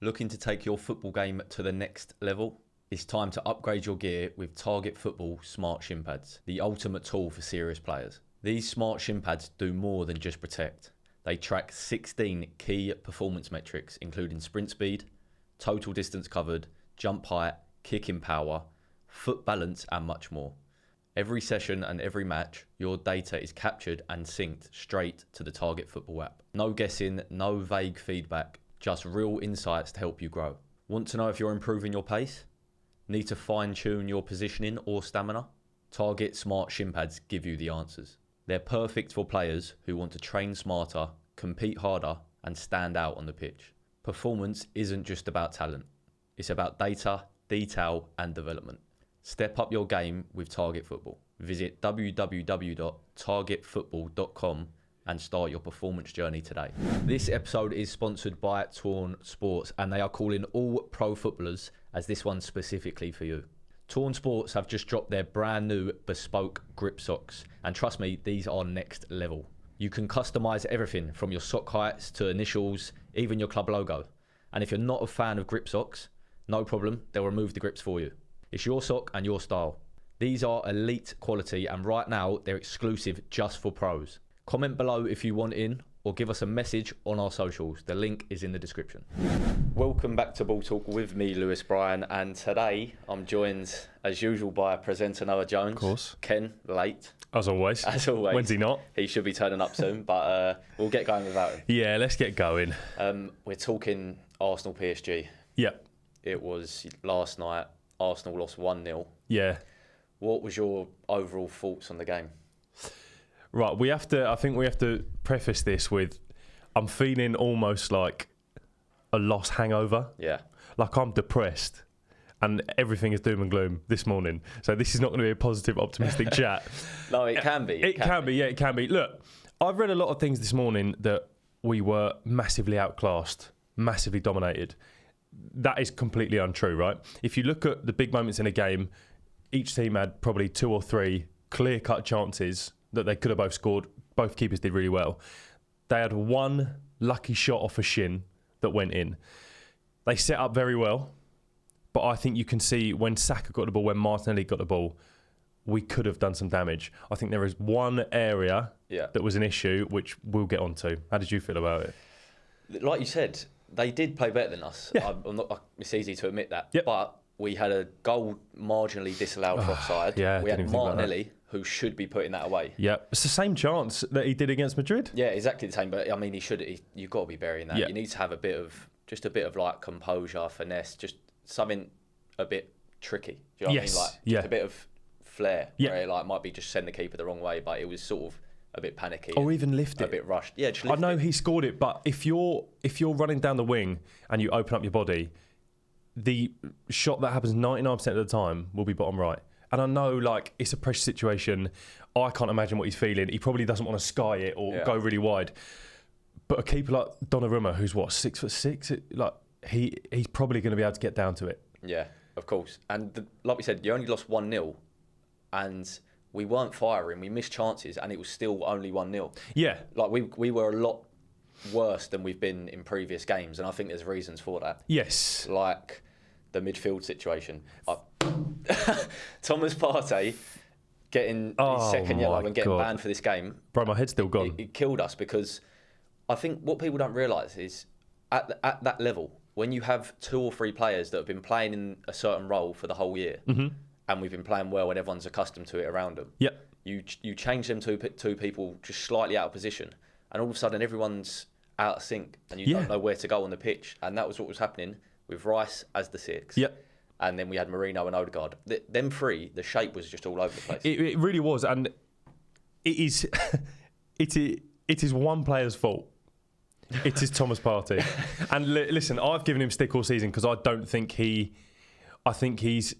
Looking to take your football game to the next level? It's time to upgrade your gear with Target Football Smart Shin Pads, the ultimate tool for serious players. These smart shin pads do more than just protect. They track 16 key performance metrics, including sprint speed, total distance covered, jump height, kicking power, foot balance, and much more. Every session and every match, your data is captured and synced straight to the Target Football app. No guessing, no vague feedback, just real insights to help you grow. Want to know if you're improving your pace? Need to fine-tune your positioning or stamina? Target Smart Shin Pads give you the answers. They're perfect for players who want to train smarter, compete harder, and stand out on the pitch. Performance isn't just about talent. It's about data, detail, and development. Step up your game with Target Football. Visit www.targetfootball.com and start your performance journey today. This episode is sponsored by Torn Sports, and they are calling all pro footballers as this one's specifically for you. Torn Sports have just dropped their brand new bespoke grip socks, and trust me, these are next level. You can customize everything from your sock heights to initials, even your club logo. And if you're not a fan of grip socks, no problem, they'll remove the grips for you. It's your sock and your style. These are elite quality, and right now they're exclusive just for pros. Comment below if you want in, or give us a message on our socials. The link is in the description. Welcome back to Ball Talk with me, Lewis Bryon, and today I'm joined, as usual, by presenter Noah Jones. Of course. Ken, late. As always. As always. When's he not? He should be turning up soon, but we'll get going without him. Yeah, let's get going. We're talking Arsenal PSG. Yeah. It was last night. Arsenal lost 1-0. Yeah. What was your overall thoughts on the game? Right, I think we have to preface this with, I'm feeling almost like a lost hangover. Yeah. Like I'm depressed and everything is doom and gloom this morning. So this is not going to be a positive, optimistic chat. No, it can be. It can be, yeah, it can be. Look, I've read a lot of things this morning that we were massively outclassed, massively dominated. That is completely untrue, right? If you look at the big moments in a game, each team had probably 2 or 3 clear-cut chances that they could have both scored. Both keepers did really well. They had one lucky shot off a shin that went in. They set up very well, but I think you can see when Saka got the ball, when Martinelli got the ball, we could have done some damage. I think there is one area that was an issue, which we'll get onto. How did you feel about it? Like you said, they did play better than us. Yeah. It's easy to admit that. Yep. But we had a goal marginally disallowed for offside. Yeah, we had Martinelli, who should be putting that away. Yeah, it's the same chance that he did against Madrid. Yeah, exactly the same. But I mean, you've got to be burying that. Yeah. You need to have a bit of like composure, finesse, just something a bit tricky. Do you know what I mean? Like just a bit of flair. Yeah. Where it like might be just send the keeper the wrong way, but it was sort of a bit panicky. Or even lift it. A bit rushed. Yeah, just lift I know it. he scored it, but if you're running down the wing and you open up your body, the shot that happens 99% of the time will be bottom right. And I know, like, it's a pressure situation. I can't imagine what he's feeling. He probably doesn't want to sky it or go really wide. But a keeper like Donnarumma, who's what, 6'6", like he's probably going to be able to get down to it. Yeah, of course. And like we said, you only lost 1-0, and we weren't firing. We missed chances, and it was still only 1-0. Yeah, like we were a lot worse than we've been in previous games, and I think there's reasons for that. Yes, like the midfield situation. Thomas Partey getting his second yellow and getting banned for this game. Bro, my head's still gone. It killed us, because I think what people don't realise is at that level, when you have 2 or 3 players that have been playing in a certain role for the whole year, and we've been playing well and everyone's accustomed to it around them, you change them to 2 people just slightly out of position, and all of a sudden everyone's out of sync and you don't know where to go on the pitch. And that was what was happening with Rice as the 6. And then we had Marino and Odegaard. Them 3, the shape was just all over the place. It really was, and it is one player's fault. It is Thomas Partey. And listen, I've given him stick all season because I think he's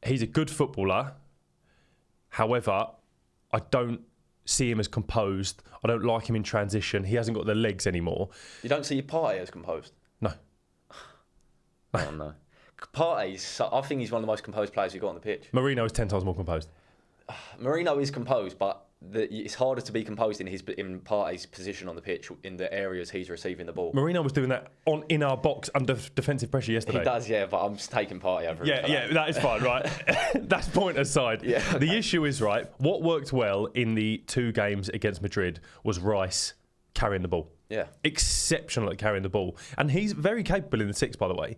a good footballer. However, I don't see him as composed. I don't like him in transition. He hasn't got the legs anymore. You don't see Partey as composed? No. Oh, no. I think he's one of the most composed players we've got on the pitch. Marino is 10 times more composed. Marino is composed, but it's harder to be composed in Partey's position on the pitch in the areas he's receiving the ball. Marino was doing that in our box under defensive pressure yesterday. He does, yeah, but I'm just taking Partey over. Yeah, that is fine, right? That's point aside. Yeah, okay. The issue is, right, what worked well in the 2 games against Madrid was Rice carrying the ball. Yeah. Exceptional at carrying the ball. And he's very capable in the 6, by the way.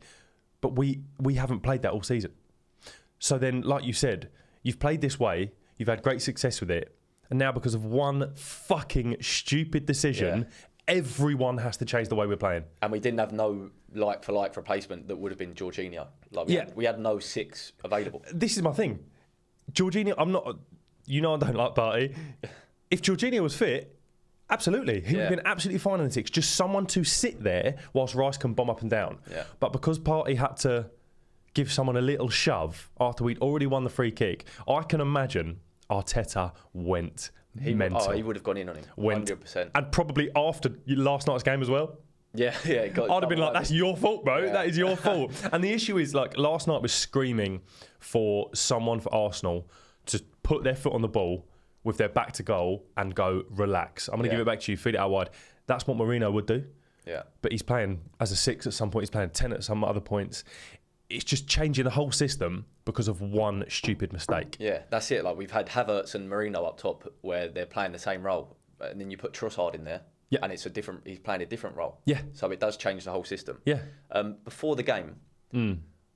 But we haven't played that all season. So then, like you said, you've played this way, you've had great success with it, and now because of one fucking stupid decision, everyone has to change the way we're playing. And we didn't have no like-for-like replacement that would have been Jorginho. We had no 6 available. This is my thing. Jorginho, I'm not... You know I don't like Partey. If Jorginho was fit, absolutely. He would have been absolutely fine in the 6. Just someone to sit there whilst Rice can bomb up and down. Yeah. But because Partey had to give someone a little shove after we'd already won the free kick, I can imagine Arteta went mental. Oh, he would have gone in on him, 100%. And probably after last night's game as well. Yeah. I'd have been like, that's your fault, bro. Yeah. That is your fault. And the issue is, like, last night was screaming for someone for Arsenal to put their foot on the ball with their back to goal and go, relax. I'm going to give it back to you, feed it out wide. That's what Marino would do. Yeah. But he's playing as a 6 at some point. He's playing 10 at some other points. It's just changing the whole system because of one stupid mistake. Yeah, that's it. Like, we've had Havertz and Marino up top where they're playing the same role, and then you put Trossard in there, and he's playing a different role. Yeah. So it does change the whole system. Yeah. Before the game,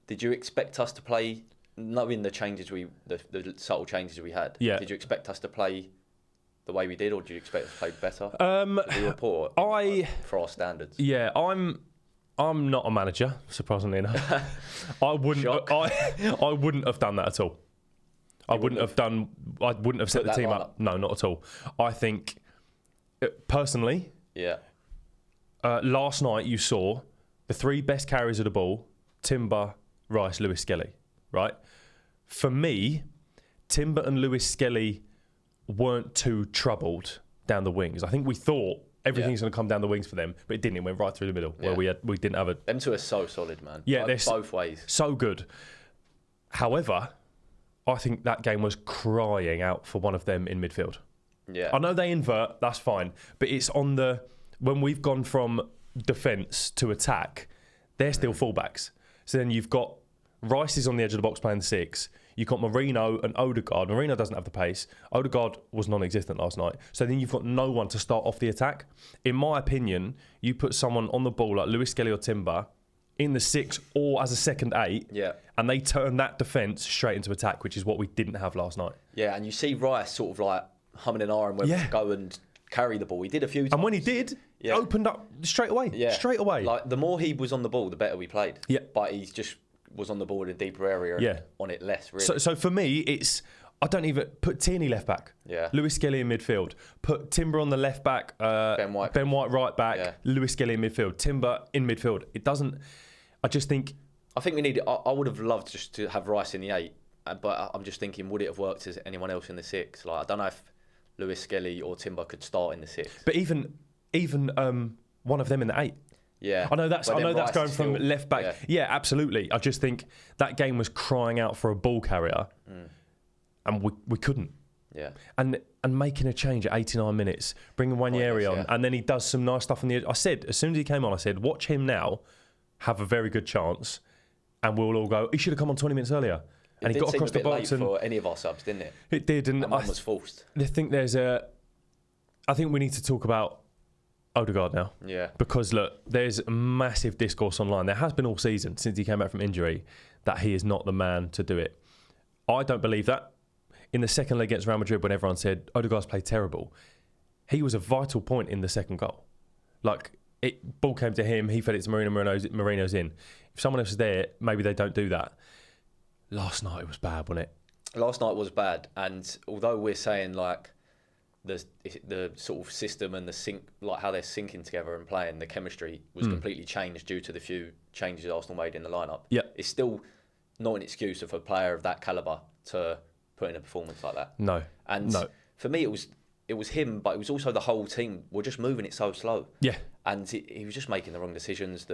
did you expect us to play, knowing the changes the subtle changes we had? Yeah. Did you expect us to play the way we did, or did you expect us to play better? We were poor for our standards. Yeah, I'm not a manager, surprisingly enough. I wouldn't have done that at all. I wouldn't have set the team up. No, not at all. I think, personally, last night you saw the 3 best carriers of the ball: Timber, Rice, Lewis Skelly. Right? For me, Timber and Lewis Skelly weren't too troubled down the wings. I think we thought everything's going to come down the wings for them, but it didn't. It went right through the middle where we didn't have a... Them 2 are so solid, man. Yeah, they're both ways. So good. However, I think that game was crying out for one of them in midfield. Yeah. I know they invert, that's fine, but it's on the... When we've gone from defence to attack, they're still fullbacks. So then you've got... Rice is on the edge of the box playing the 6. You've got Marino and Odegaard. Marino doesn't have the pace. Odegaard was non-existent last night. So then you've got no one to start off the attack. In my opinion, you put someone on the ball like Lewis Skelly or Timber in the 6 or as a second 8, and they turn that defence straight into attack, which is what we didn't have last night. Yeah, and you see Rice sort of like humming and ahhing whether to go and carry the ball. He did a few times. And when he did, it opened up straight away. Yeah. Straight away. Like, the more he was on the ball, the better we played. Yeah. But he's just... was on the ball in a deeper area on it less, really. So for me, it's... I don't even... Put Tierney left back. Yeah. Lewis Skelly in midfield. Put Timber on the left back. Ben White right back. Yeah. Lewis Skelly in midfield. Timber in midfield. It doesn't... I just think... I think we need... I would have loved just to have Rice in the 8, but I'm just thinking, would it have worked as anyone else in the 6? Like, I don't know if Lewis Skelly or Timber could start in the 6. But even one of them in the 8. Yeah, I know that's going from left back. Yeah, absolutely. I just think that game was crying out for a ball carrier, and we couldn't. Yeah, and making a change at 89 minutes, bringing Wanyeri on, and then he does some nice stuff on the edge. I said as soon as he came on, I said, watch him now, have a very good chance, and we'll all go. He should have come on 20 minutes earlier. And he got across the box and for any of our subs, didn't it? It did, and one was forced. I think I think we need to talk about Odegaard now. Yeah. Because look, there's massive discourse online. There has been all season since he came back from injury that he is not the man to do it. I don't believe that. In the second leg against Real Madrid, when everyone said Odegaard's played terrible, he was a vital point in the second goal. Like, ball came to him, he fed it to Marino's in. If someone else is there, maybe they don't do that. Last night it was bad, wasn't it? Last night was bad, and although we're saying like the sort of system and the sync, like how they're syncing together and playing, the chemistry was completely changed due to the few changes Arsenal made in the lineup. Yeah, it's still not an excuse of a player of that caliber to put in a performance like that. No, and for me it was him, but it was also the whole team. We're just moving it so slow. Yeah, and he was just making the wrong decisions.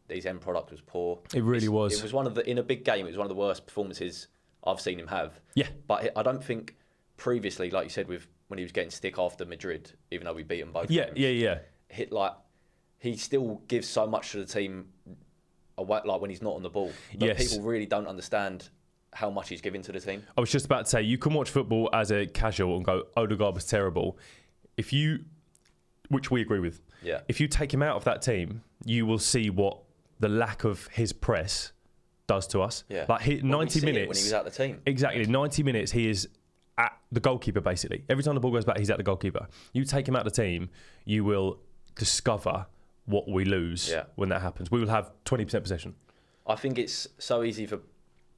His end product was poor. It really was. It was in a big game, it was one of the worst performances I've seen him have. Yeah, but I don't think previously, like you said, when when he was getting stick after Madrid, even though we beat them both. Yeah. He still gives so much to the team away, like when he's not on the ball. But people really don't understand how much he's giving to the team. I was just about to say, you can watch football as a casual and go, Odegaard was terrible. Which we agree with. Yeah. If you take him out of that team, you will see what the lack of his press does to us. Yeah. Like 90 minutes. When he was out the team. Exactly. 90 minutes, he is at the goalkeeper, basically. Every time the ball goes back, he's at the goalkeeper. You take him out of the team, you will discover what we lose when that happens. We will have 20% possession. I think it's so easy for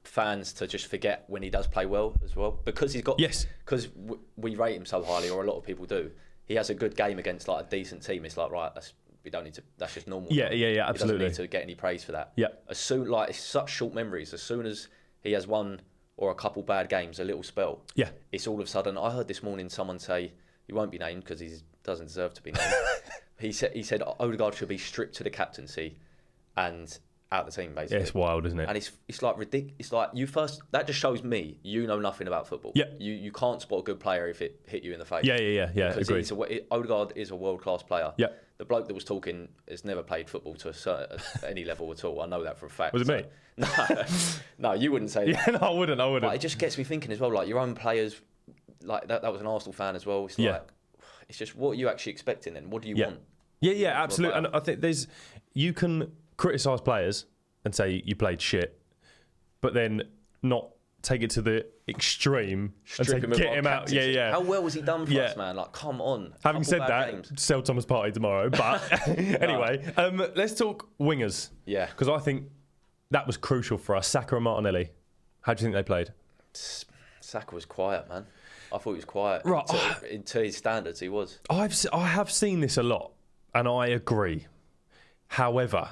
fans to just forget when he does play well as well, because he's got because we rate him so highly, or a lot of people do. He has a good game against like a decent team. It's like, right, we don't need to. That's just normal. Yeah, absolutely. He doesn't need to get any praise for that. Yeah. It's such short memories. As soon as he has one or a couple bad games, a little spell. Yeah. It's all of a sudden. I heard this morning someone say, he won't be named because he doesn't deserve to be named. He said Odegaard should be stripped to the captaincy and out the team, basically. Yeah, it's wild, isn't it? And it's like ridiculous. It's like that just shows me you know nothing about football. Yeah. You can't spot a good player if it hit you in the face. Yeah. Because Agreed. Odegaard is a world-class player. Yeah. The bloke that was talking has never played football to any level at all. I know that for a fact. Was it me? No, you wouldn't say that. Yeah, no, I wouldn't. But it just gets me thinking as well, like your own players, like that was an Arsenal fan as well. It's like, it's just, what are you actually expecting then? What do you want? Yeah, absolutely. And I think you can criticise players and say you played shit, but then not take it to the extreme and say, get him out. Yeah. How well was he done for us, man? Like, come on. Having said that, sell Thomas Partey tomorrow. But anyway, let's talk wingers. Yeah. Because I think that was crucial for us. Saka and Martinelli. How do you think they played? Saka was quiet, man. I thought he was quiet. Right. To his standards, he was. I have seen this a lot, and I agree. However,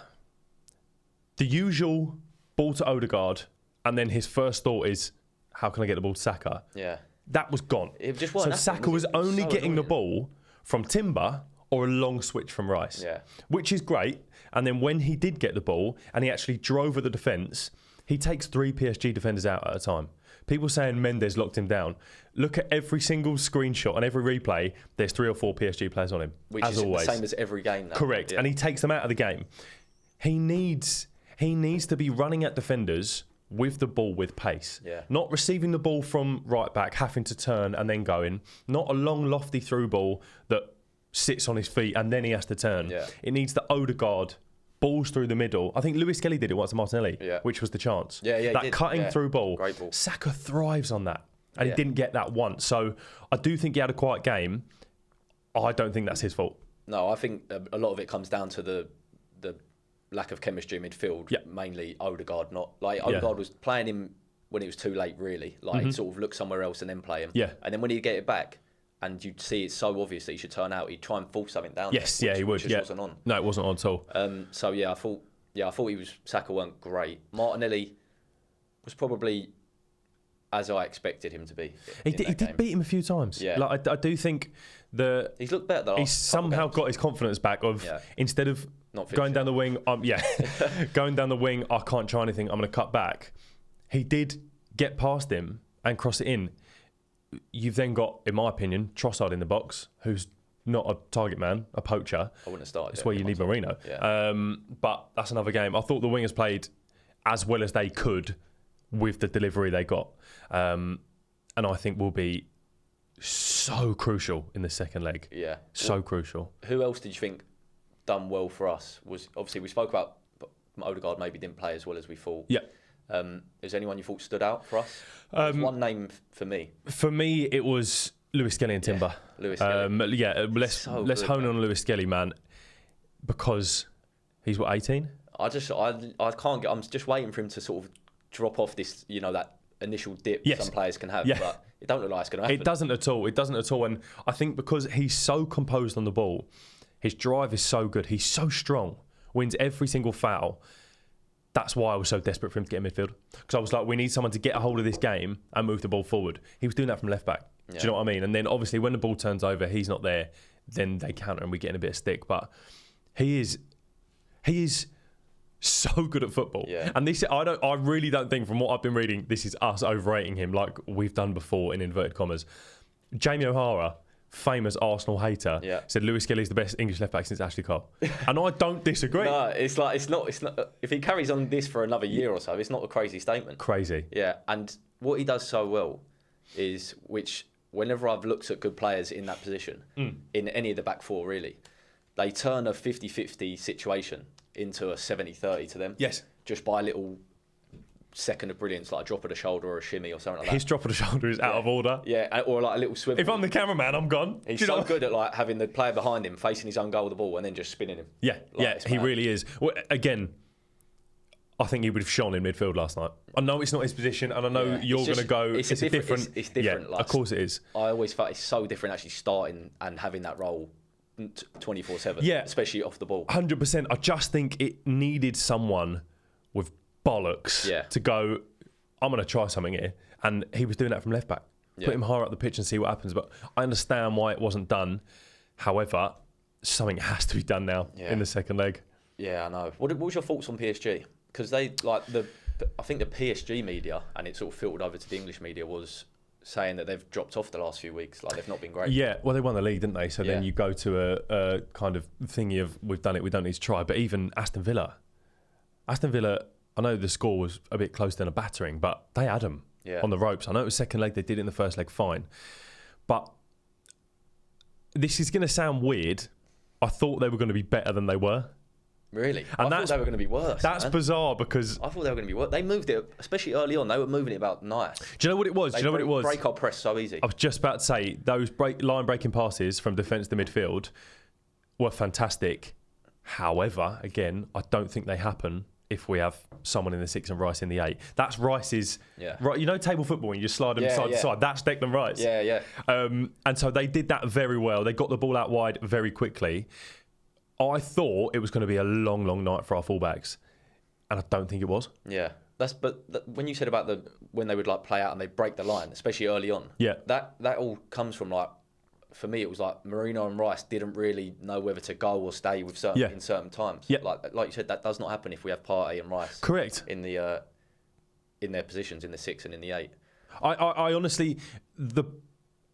the usual ball to Odegaard, and then his first thought is, how can I get the ball to Saka? Yeah. That was gone. It just wasn't. So Saka was only getting the ball from Timber or a long switch from Rice. Yeah. Which is great. And then when he did get the ball and he actually drove at the defence, he takes 3 PSG defenders out at a time. People saying Mendes locked him down. Look at every single screenshot and every replay. There's 3 or 4 PSG players on him. Which is always the same as every game now. Correct. Yeah. And he takes them out of the game. He needs to be running at defenders with the ball with pace. Yeah. Not receiving the ball from right back, having to turn and then going. Not a long, lofty through ball that sits on his feet and then he has to turn. Yeah. It needs the Odegaard balls through the middle. I think Lewis Kelly did it once to Martinelli, which was the chance. Yeah, that cutting through ball. Great ball. Saka thrives on that. And he didn't get that once. So I do think he had a quiet game. I don't think that's his fault. No, I think a lot of it comes down to the lack of chemistry in midfield. Yeah. Mainly Odegaard, Odegaard was playing him when it was too late, really. Like, he'd sort of look somewhere else and then play him. Yeah. And then when he'd get it back, and you'd see it's so obvious that he should turn out, he'd try and force something down. Yes, there, he would. Which wasn't on. No, it wasn't on at all. I thought Saka weren't great. Martinelli was probably as I expected him to be. He did beat him a few times. Yeah. Like I do think he's looked better. He's somehow got his confidence back of instead of going down the wing. Going down the wing. I can't try anything. I'm going to cut back. He did get past him and cross it in. You've then got, in my opinion, Trossard in the box, who's not a target man, a poacher. I wouldn't have started. That's where you need Marino. Yeah. But that's another game. I thought the wingers played as well as they could with the delivery they got. And I think will be so crucial in the second leg. Yeah. So crucial. Who else did you think done well for us? Was obviously we spoke about Odegaard maybe didn't play as well as we thought. Yeah. Is anyone you thought stood out for us? One name for me. For me, it was Lewis Kelly and Timber. Lewis Kelly. Let's hone on Lewis Kelly, man, because he's 18. I can't get. I'm just waiting for him to sort of drop off this, that initial dip some players can have. But it don't look like it's going to happen. It doesn't at all. It doesn't at all. And I think because he's so composed on the ball, his drive is so good. He's so strong. Wins every single foul. That's why I was so desperate for him to get in midfield. Because I was like, we need someone to get a hold of this game and move the ball forward. He was doing that from left back. Do you know what I mean? And then obviously when the ball turns over, he's not there. Then they counter and we get in a bit of stick. But he is so good at football. Yeah. And I really don't think, from what I've been reading, this is us overrating him like we've done before in inverted commas. Jamie O'Hara famous Arsenal hater, said Lewis Skelly's the best English left back since Ashley Cole, and I don't disagree. No, it's not. If he carries on this for another year or so, it's not a crazy statement. Crazy. Yeah, and what he does so well is, which whenever I've looked at good players in that position, in any of the back four really, they turn a 50-50 situation into a 70-30 to them. Yes. Just by a little second of brilliance, like a drop of the shoulder or a shimmy or something like that. His drop of the shoulder is out of order. Yeah, or like a little swivel. If I'm the cameraman, I'm gone. He's so good at like having the player behind him facing his own goal with the ball and then just spinning him. Yeah, he really is. Well, again, I think he would have shone in midfield last night. I know it's not his position, and I know you're going to go. It's different. It's different. Yeah, like, of course it is. I always felt it's so different actually starting and having that role 24/7. Yeah, especially off the ball. 100%. I just think it needed someone with bollocks to go, I'm going to try something here. And he was doing that from left back. Put him higher up the pitch and see what happens. But I understand why it wasn't done. However, something has to be done now in the second leg. Yeah, I know. What was your thoughts on PSG? Because they I think the PSG media, and it sort of filtered over to the English media, was saying that they've dropped off the last few weeks. Like they've not been great. Yeah, well, they won the league, didn't they? So then you go to a kind of thingy of we've done it, we don't need to try. But even Aston Villa, I know the score was a bit close than a battering, but they had them on the ropes. I know it was second leg, they did it in the first leg, fine. But this is going to sound weird. I thought they were going to be better than they were. Really? And I thought they were going to be worse. That's bizarre because I thought they were going to be worse. They moved it, especially early on. They were moving it about nice. Do you know what it was? Break our press so easy. I was just about to say those line breaking passes from defence to midfield were fantastic. However, again, I don't think they happen if we have someone in the 6 and Rice in the 8. That's Rice's. Right, you know, table football when you just slide them side to side. That's Declan Rice. Yeah. And so they did that very well. They got the ball out wide very quickly. I thought it was going to be a long, long night for our fullbacks, and I don't think it was. Yeah, when you said about when they would like play out and they break the line, especially early on. Yeah, that all comes from like, for me it was like Marino and Rice didn't really know whether to go or stay with in certain times. Yeah, like you said, that does not happen if we have Partey and Rice. Correct. In their positions in the 6 and in the 8. I honestly,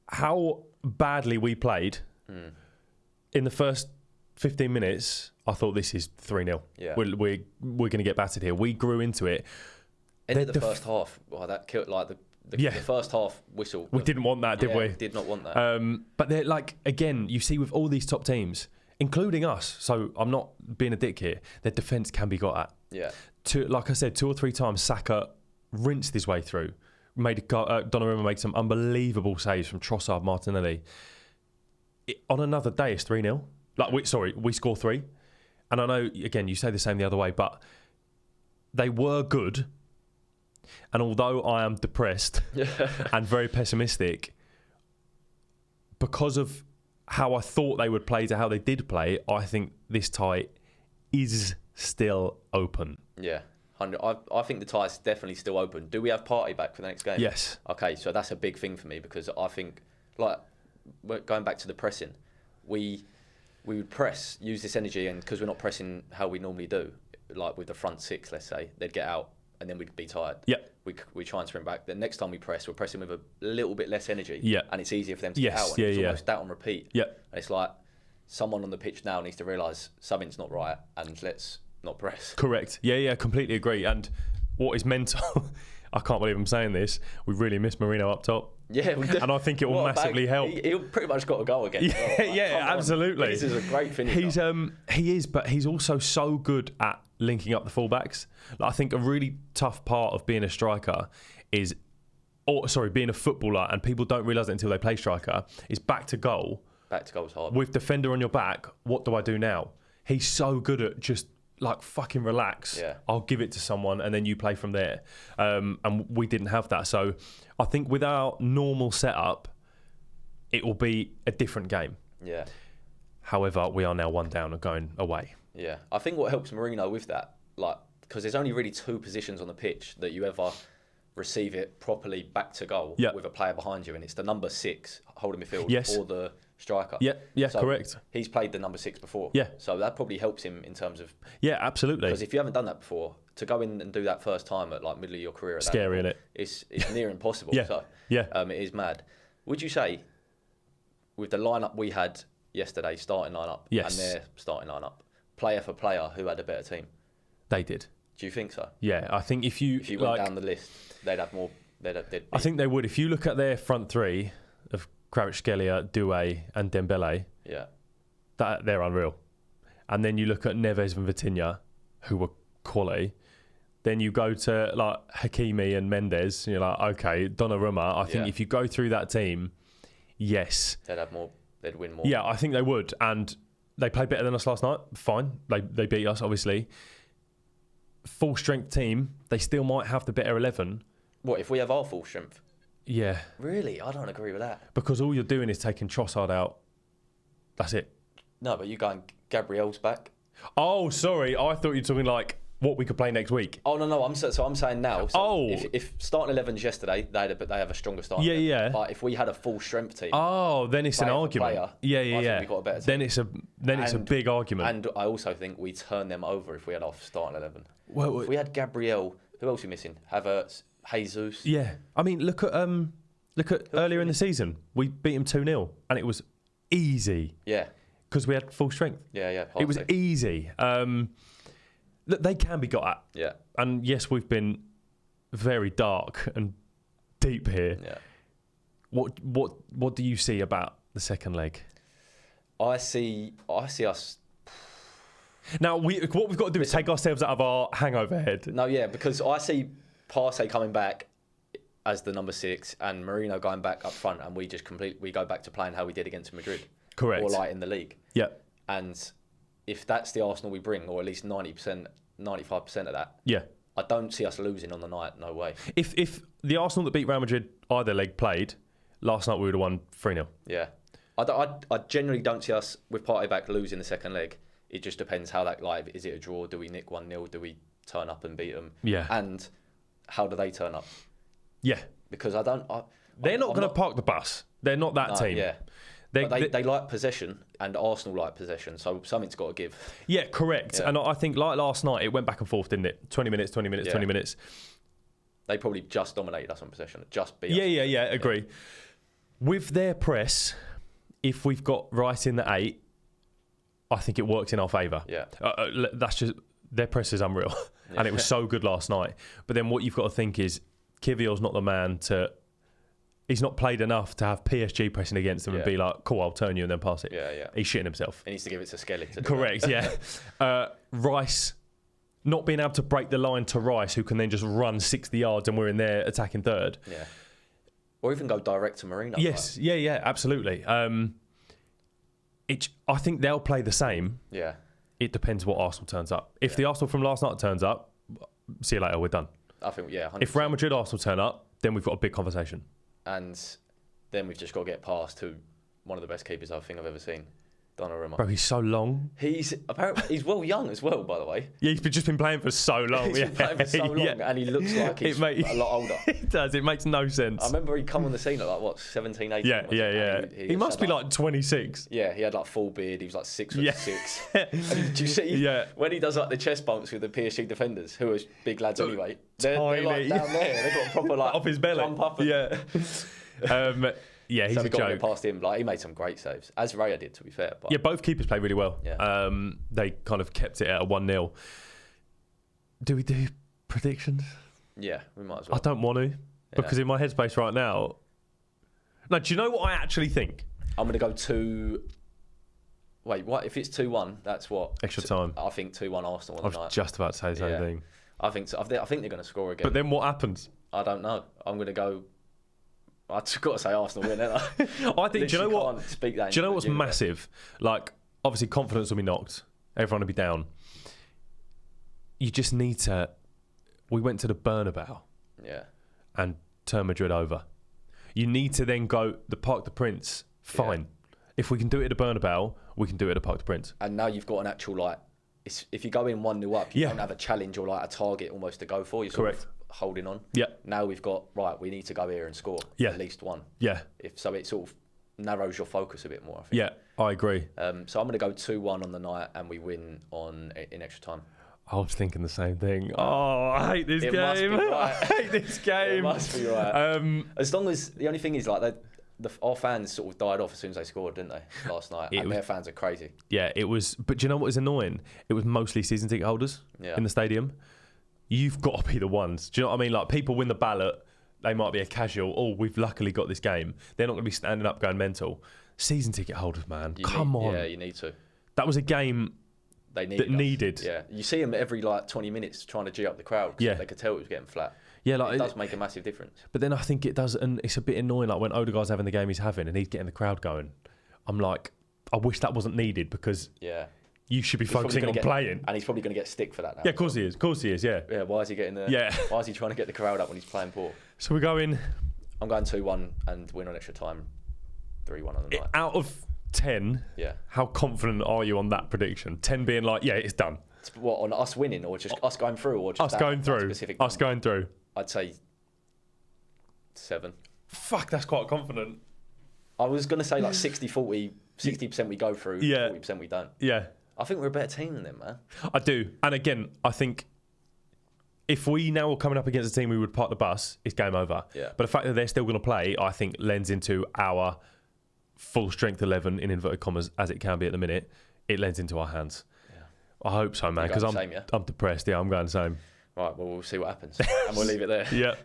how badly we played in the first 15 minutes, I thought this is 3-0. Yeah. We're going to get battered here. We grew into it. End of the first half, that killed like the first half whistle. We didn't want that, did we? We did not want that. But they're like, again, you see with all these top teams, including us, so I'm not being a dick here, their defence can be got at. Yeah. Like I said, 2 or 3 times, Saka rinsed his way through. Donnarumma made some unbelievable saves from Trossard, Martinelli. On another day, it's 3-0. We score 3. And I know, again, you say the same the other way, but they were good. And although I am depressed and very pessimistic, because of how I thought they would play to how they did play, I think this tie is still open. Yeah. I think the tie is definitely still open. Do we have Partey back for the next game? Yes. Okay, so that's a big thing for me because I think, like, going back to the pressing, we would press, use this energy, and because we're not pressing how we normally do, like with the front 6, let's say, they'd get out and then we'd be tired. Yeah. We try and sprint back. The next time we press, we're pressing with a little bit less energy. Yeah. And it's easier for them to get out. And it's almost that on repeat. Yeah. And it's like someone on the pitch now needs to realise something's not right and let's not press. Correct. Yeah, completely agree. And what is mental, I can't believe I'm saying this, we really miss Marino up top. Yeah, and I think it will massively help. He'll pretty much got to go again. Yeah, absolutely. This is a great finish. He is, but he's also so good at linking up the fullbacks. I think a really tough part of being a striker is, being a footballer, and people don't realise it until they play striker, is back to goal. Back to goal is hard. With defender on your back, what do I do now? He's so good at just like fucking relax. Yeah. I'll give it to someone and then you play from there. And we didn't have that. So I think with our normal setup, it will be a different game. Yeah. However, we are now 1 down and going away. Yeah. I think what helps Marino with that, because there's only really 2 positions on the pitch that you ever receive it properly back to goal with a player behind you, and it's the number 6 holding midfield or the striker. Yeah, so correct. He's played the number 6 before. Yeah. So that probably helps him in terms of... Yeah, absolutely. Because if you haven't done that before, to go in and do that first time at like middle of your career... Scary, isn't it? It's near impossible. Yeah. So, yeah. It is mad. Would you say with the lineup we had yesterday, starting lineup, Yes. and their starting lineup, player for player, who had a better team? They did. Do you think so? Yeah, I think if you went down the list, they'd have more. I think they would. If you look at their front three of Kvaratskhelia, Doué, and Dembele, yeah, they're unreal. And then you look at Neves and Vitinha, who were quality. Then you go to like Hakimi and Mendes, and you're like, okay, Donnarumma. I think if you go through that team, yes, they'd have more. They'd win more. Yeah, I think they would. And they played better than us last night. Fine, they beat us obviously. Full strength team, they still might have the better 11. What if we have our full strength? Yeah. Really, I don't agree with that. Because all you're doing is taking Trossard out. That's it. No, but you going Gabriel's back. Oh, sorry. I thought you were talking like what we could play next week. Oh no, I'm saying now. So if starting 11's yesterday, they have a stronger starting. Yeah, 11. yeah. But if we had a full strength team. Oh, then it's an argument. I Yeah. think we got a better team. Then it's a big argument. And I also think we turn them over if we had our starting 11. Well, if we had Gabriel, who else are we missing? Havertz, Jesus. Yeah, I mean, look at earlier in the season, we beat him 2-0, and it was easy. Yeah, because we had full strength. Yeah. It was easy. Look, they can be got at. Yeah, and yes, we've been very dark and deep here. Yeah. What do you see about the second leg? I see us. Now, what we've got to do is take ourselves out of our hangover head. No, yeah, because I see Partey coming back as the number 6 and Marino going back up front, and we go back to playing how we did against Madrid. Correct. Or like in the league. Yeah. And if that's the Arsenal we bring, or at least 90%, 95% of that, yeah, I don't see us losing on the night. No way. If the Arsenal that beat Real Madrid either leg played, last night we would have won 3-0. Yeah. I generally don't see us, with Partey back, losing the second leg. It just depends how that live. Is it a draw? Do we nick 1-0? Do we turn up and beat them? Yeah. And how do they turn up? Yeah. Because they're not going to park the bus. They're not that team. Yeah. They like possession, and Arsenal like possession, so something's got to give. Yeah, correct. Yeah. And I think like last night, it went back and forth, didn't it? 20 minutes, 20 minutes, 20 minutes. They probably just dominated us on possession. Just beat us. Yeah, agree. With their press, if we've got Rice in the 8, I think it works in our favour. Yeah. That's just, their press is unreal. And it was so good last night. But then what you've got to think is, Kivior's not the man to... He's not played enough to have PSG pressing against him and be like, cool, I'll turn you and then pass it. Yeah. He's shitting himself. He needs to give it to Skelly. Correct, yeah. Rice, not being able to break the line to Rice, who can then just run 60 yards and we're in there attacking third. Yeah. Or even go direct to Marino. Yes, right? yeah, absolutely. I think they'll play the same. Yeah. It depends what Arsenal turns up. If the Arsenal from last night turns up, see you later, we're done. I think, 100%. If Real Madrid Arsenal turn up, then we've got a big conversation. And then we've just got to get past to one of the best keepers I think I've ever seen, Donnarumma. Bro, he's so long. He's well young as well, by the way. Yeah, he's just been playing for so long. He's been playing for so long, and he looks like he's a lot older. He does. It makes no sense. I remember he come on the scene at like, 17, 18? Yeah. He must be like 26. Yeah, he had like full beard. He was like 6'6". And do you see when he does like the chest bumps with the PSG defenders, who are big lads anyway? They're like down there. They've got a proper like off his belly. Jump up and yeah, he's so a we got joke. to get past him. Like, he made some great saves, as Raya did, to be fair. But yeah, both keepers played really well. Yeah. They kind of kept it at a 1-0. Do we do predictions? Yeah, we might as well. I don't want to, because in my headspace right now... No, do you know what I actually think? I'm going to go 2... Wait, what? If it's 2-1, that's what? Extra time. I think 2-1 Arsenal on the night. I was just about to say the same thing. I think so. I think they're going to score again. But then what happens? I don't know. I'm going to go... I've just got to say Arsenal win, haven't I? I think, do you know what? Speak that. Do you know what's massive? Like, obviously, confidence will be knocked. Everyone will be down. You just need to... We went to the Bernabeu. Yeah. And turn Madrid over. You need to then go the Parc des Princes. Fine. Yeah. If we can do it at the Bernabeu, we can do it at the Parc des Princes. And now you've got an actual, like... if you go in 1-0 up, you don't have a challenge or like a target almost to go for. You're sort of holding on. Yeah. Now we've got, we need to go here and score at least one. Yeah. So it sort of narrows your focus a bit more, I think. Yeah, I agree. So I'm going to go 2-1 on the night and we win in extra time. I was thinking the same thing. Oh, I hate this game. Must be right. I hate this game. It must be right. As long as, the only thing is, like, our fans sort of died off as soon as they scored, didn't they, last night? Their fans are crazy. Yeah, it was. But do you know what is annoying? It was mostly season ticket holders in the stadium. You've got to be the ones. Do you know what I mean? Like, people win the ballot, they might be a casual, oh, we've luckily got this game. They're not going to be standing up going mental. Season ticket holders, man. Come on. Yeah, you need to. That was a game needed. Yeah, you see them every 20 minutes trying to G up the crowd. Yeah, they could tell it was getting flat. Yeah, like, it does make a massive difference. But then I think it does, and it's a bit annoying. Like, when Odegaard's having the game he's having, and he's getting the crowd going, I'm like, I wish that wasn't needed, because you should be focusing on playing. And he's probably going to get stick for that now. Yeah, of course he is. Of course he is. Yeah. Yeah. Why is he getting the? Yeah. Why is he trying to get the crowd up when he's playing poor? So we're going. I'm going 2-1 and win on extra time. 3-1 on the night. Out of 10, how confident are you on that prediction? 10 being like, yeah, it's done. What, on us winning, or just us going through, or just us going through? Us going through. I'd say 7. Fuck, that's quite confident. I was going to say like 60-40, 60% we go through, 40% we don't. Yeah. I think we're a better team than them, man. I do. And again, I think if we now were coming up against a team we would park the bus, it's game over. Yeah. But the fact that they're still going to play, I think, lends into our full strength 11, in inverted commas, as it can be at the minute. It lends into our hands. Yeah. I hope so, man, because I'm depressed. Yeah, I'm going the same. Right, well, we'll see what happens. And we'll leave it there. Yeah.